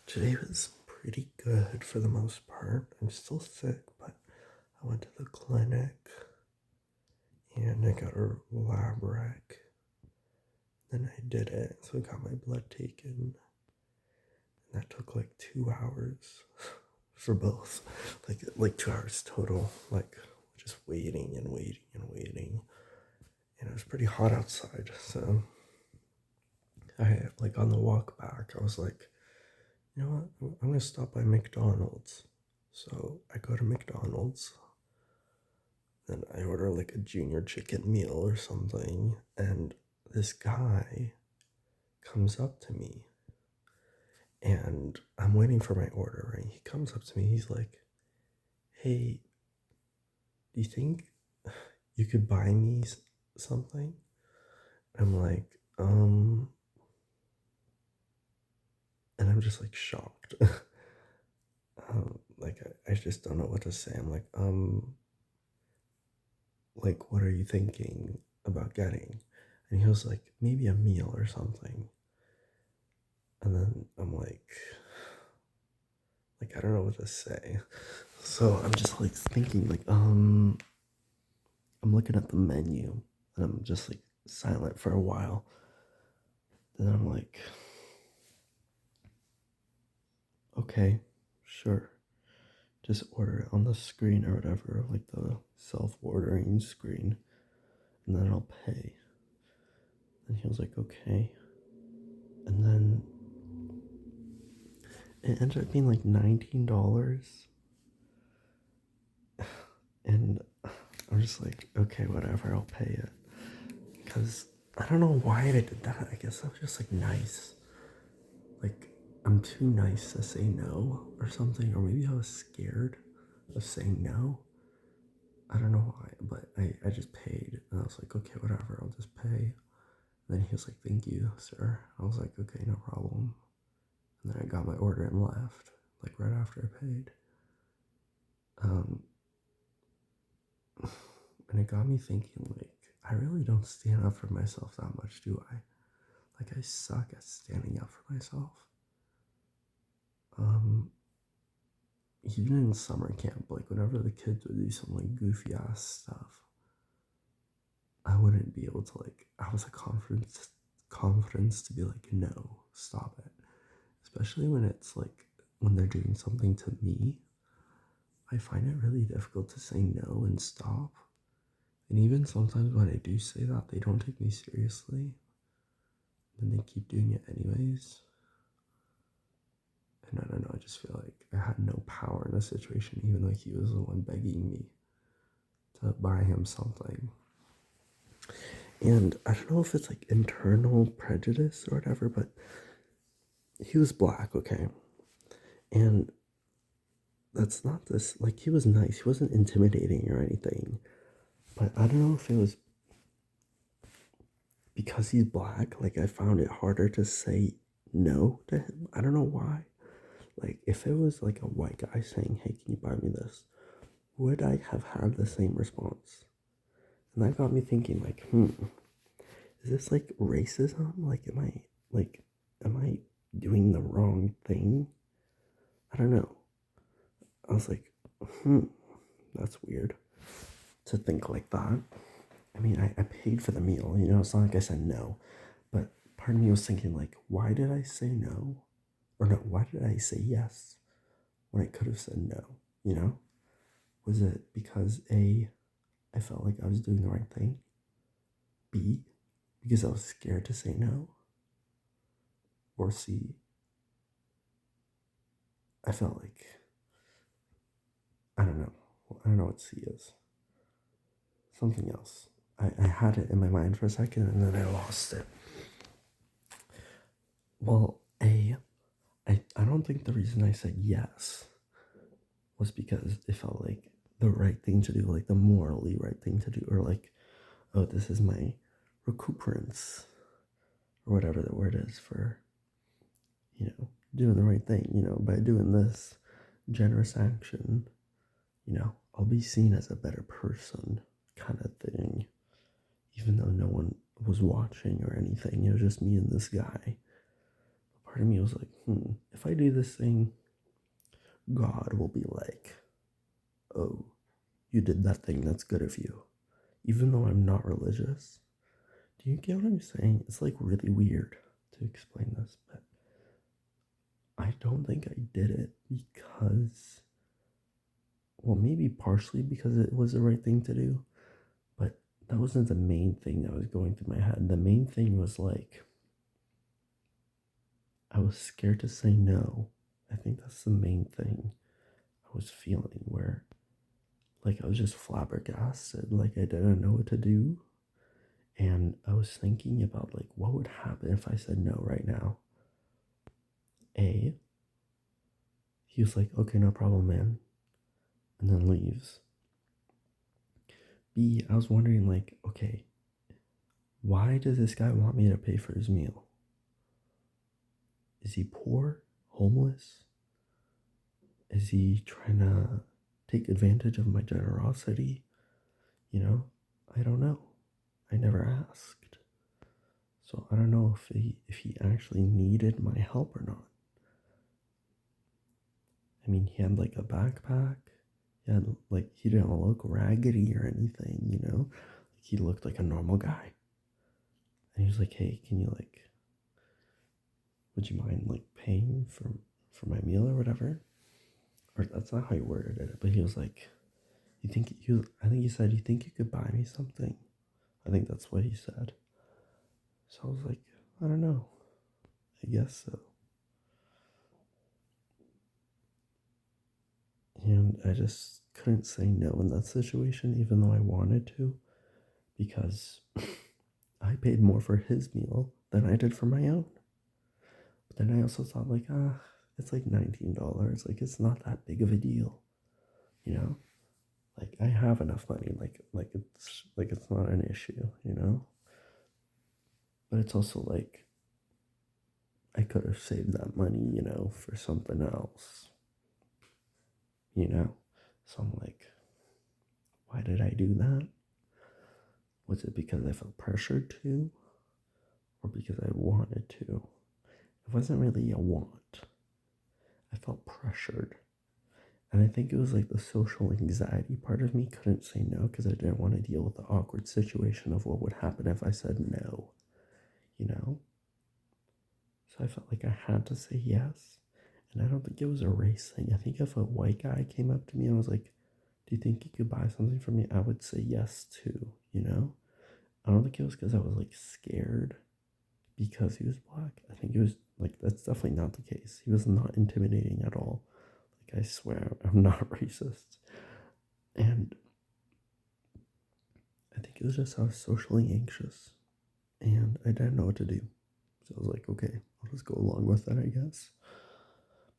Today was pretty good for the most part. I'm still sick, but I went to the clinic and I got a lab rec. Then I did it, so I got my blood taken. And that took like 2 hours for both. Like 2 hours total. Like just waiting and waiting and waiting. And it was pretty hot outside, so on the walk back, I was like, you know what? I'm gonna stop by McDonald's. So I go to McDonald's, then I order like a junior chicken meal or something, and this guy comes up to me, and I'm waiting for my order, right? He comes up to me, he's like, hey, do you think you could buy me something? I'm like, and I'm just like shocked. I just don't know what to say. I'm like, what are you thinking about getting? And he was like, maybe a meal or something. And then I'm like I don't know what to say. So I'm just like thinking, I'm looking at the menu and I'm just like silent for a while. Then I'm like, okay, sure. Just order it on the screen or whatever, like the self-ordering screen, and then I'll pay. And he was like, okay. And then it ended up being like $19. And I'm just like, okay, whatever, I'll pay it. Because I don't know why I did that. I guess I was just like nice. Like, I'm too nice to say no or something. Or maybe I was scared of saying no. I don't know why, but I just paid. And I was like, okay, whatever, I'll just pay. And then he was like, thank you, sir. I was like, okay, no problem. And then I got my order and left, like right after I paid. Um, and it got me thinking, like, I really don't stand up for myself that much, do I? Like, I suck at standing up for myself. Um, Even in summer camp, like, whenever the kids would do some, like, goofy ass stuff, I wouldn't be able to, like, have the confidence to be like, no, stop it. Especially when it's, like, when they're doing something to me, I find it really difficult to say no and stop. And even sometimes when I do say that, they don't take me seriously. And they keep doing it anyways. And I don't know, I just feel like I had no power in the situation, even though he was the one begging me to buy him something. And I don't know if it's like internal prejudice or whatever, but he was black, okay? And that's not this, like, he was nice, he wasn't intimidating or anything. But I don't know if it was because he's black, like, I found it harder to say no to him. I don't know why. Like, if it was like a white guy saying, hey, can you buy me this? Would I have had the same response? And that got me thinking, like, is this like racism? Am I doing the wrong thing? I don't know. I was like, that's weird to think like that. I mean, I paid for the meal, it's not like I said no. But part of me was thinking, like, why did I say no? Or no, why did I say yes when I could have said no? You know? Was it because A, I felt like I was doing the right thing? B, because I was scared to say no? Or C, I felt like, I don't know. I don't know what C is. Something else. I had it in my mind for a second and then I lost it. Well, I don't think the reason I said yes was because it felt like the right thing to do, like the morally right thing to do, or like, oh, this is my recuperance, or whatever the word is for, doing the right thing, by doing this generous action, I'll be seen as a better person, kind of thing, even though no one was watching or anything. It was just me and this guy. Part part of me was like, if I do this thing, God will be like, oh, you did that thing, that's good of you. Even though I'm not religious. Do you get what I'm saying? It's like really weird to explain this, but I don't think I did it because, well, maybe partially because it was the right thing to do, but that wasn't the main thing that was going through my head. The main thing was like, I was scared to say no. I think that's the main thing I was feeling, where like I was just flabbergasted, like I didn't know what to do. And I was thinking about like what would happen if I said no right now. A, he was like, okay, no problem, man, and then leaves. B, I was wondering like, okay, why does this guy want me to pay for his meal? Is he poor? Homeless? Is he trying to take advantage of my generosity? You know, I don't know. I never asked. So I don't know if he actually needed my help or not. I mean, he had like a backpack. He had like, he didn't look raggedy or anything, you know? He looked like a normal guy. And he was like, hey, can you like, would you mind like paying for my meal or whatever? Or that's not how he worded it, but he was like, I think he said, you think you could buy me something? I think that's what he said. So I was like, I don't know. I guess so. And I just couldn't say no in that situation, even though I wanted to, because I paid more for his meal than I did for my own. But then I also thought, like, it's like $19. Like, it's not that big of a deal, you know? Like, I have enough money. It's not an issue, you know? But it's also like, I could have saved that money, you know, for something else, you know? So I'm like, why did I do that? Was it because I felt pressured to? Or because I wanted to? It wasn't really a want. I felt pressured. And I think it was like the social anxiety part of me couldn't say no because I didn't want to deal with the awkward situation of what would happen if I said no, you know? So I felt like I had to say yes. And I don't think it was a race thing. I think if a white guy came up to me and was like, do you think you could buy something for me? I would say yes too, you know? I don't think it was because I was like scared because he was black. I think it was like, that's definitely not the case. He was not intimidating at all. Like, I swear I'm not racist. And I think it was just I was socially anxious and I didn't know what to do. So I was like, okay, I'll just go along with it, I guess.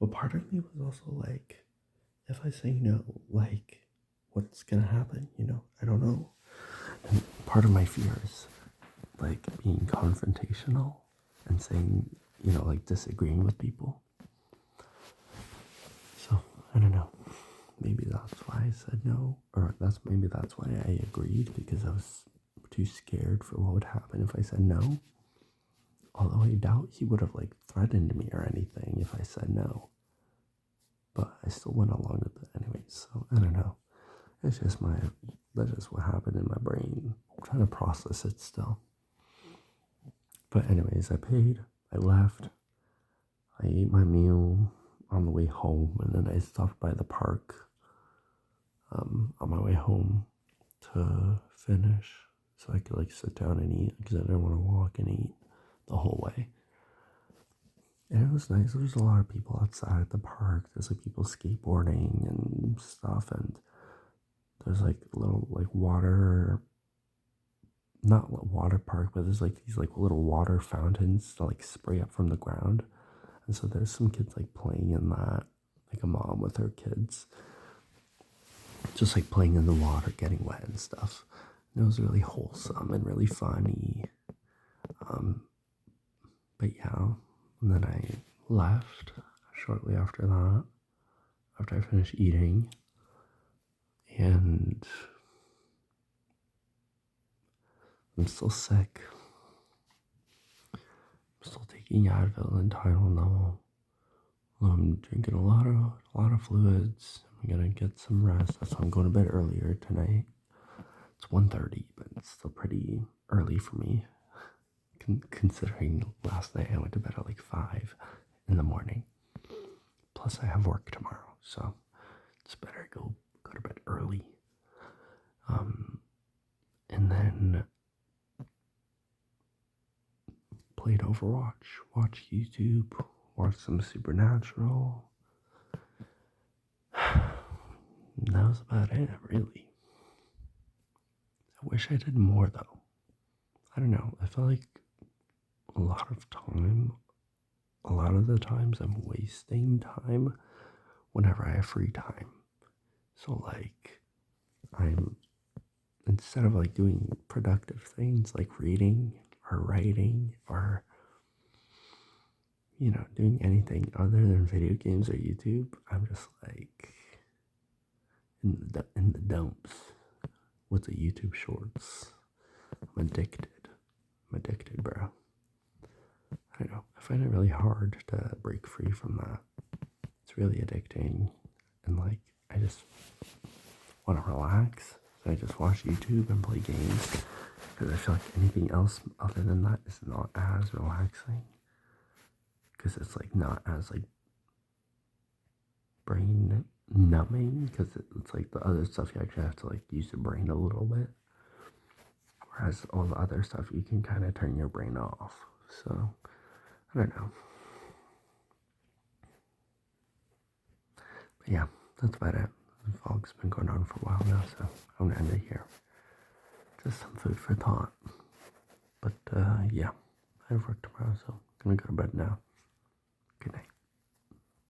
But part of me was also like, if I say no, like, what's gonna happen? You know, I don't know. And part of my fear is like being confrontational and saying, you know, like disagreeing with people. So I don't know. Maybe that's why I said no, or maybe that's why I agreed, because I was too scared for what would happen if I said no. Although I doubt he would have like threatened me or anything if I said no. But I still went along with it anyways. So I don't know. It's just that's just what happened in my brain. I'm trying to process it still. But anyways, I paid. I left. I ate my meal on the way home, and then I stopped by the park on my way home to finish, so I could like sit down and eat because I didn't want to walk and eat the whole way. And it was nice. There was a lot of people outside at the park. There's like people skateboarding and stuff, and there's like little like water, not water park, but there's like these like little water fountains that like spray up from the ground. And so there's some kids like playing in that, like a mom with her kids, just like playing in the water, getting wet and stuff. And it was really wholesome and really funny. But yeah, and then I left shortly after that, after I finished eating. And I'm still sick. I'm still taking taking Advil and Tylenol. I'm drinking a lot of fluids. I'm gonna get some rest. So I'm going to bed earlier tonight. It's 1:30, but it's still pretty early for me, considering last night I went to bed at like 5 in the morning. Plus I have work tomorrow, so it's better go to bed early. And then played Overwatch, watch YouTube, watch some Supernatural. That was about it, really. I wish I did more though. I don't know. I feel like a lot of the times I'm wasting time whenever I have free time. So like instead of like doing productive things like reading or writing or doing anything other than video games or YouTube, I'm just like in the dumps with the YouTube shorts. I'm addicted, bro. I don't know. I find it really hard to break free from that. It's really addicting, and like I just want to relax, so I just watch YouTube and play games because I feel like anything else other than that is not as relaxing. Because it's like not as like brain numbing, because it's like the other stuff you actually have to like use your brain a little bit, whereas all the other stuff you can kind of turn your brain off. So I don't know, but yeah, that's about it. The vlog's been going on for a while now, so I'm gonna end it here. Just some food for thought. But yeah, I have work tomorrow, so I'm gonna go to bed now. Good night.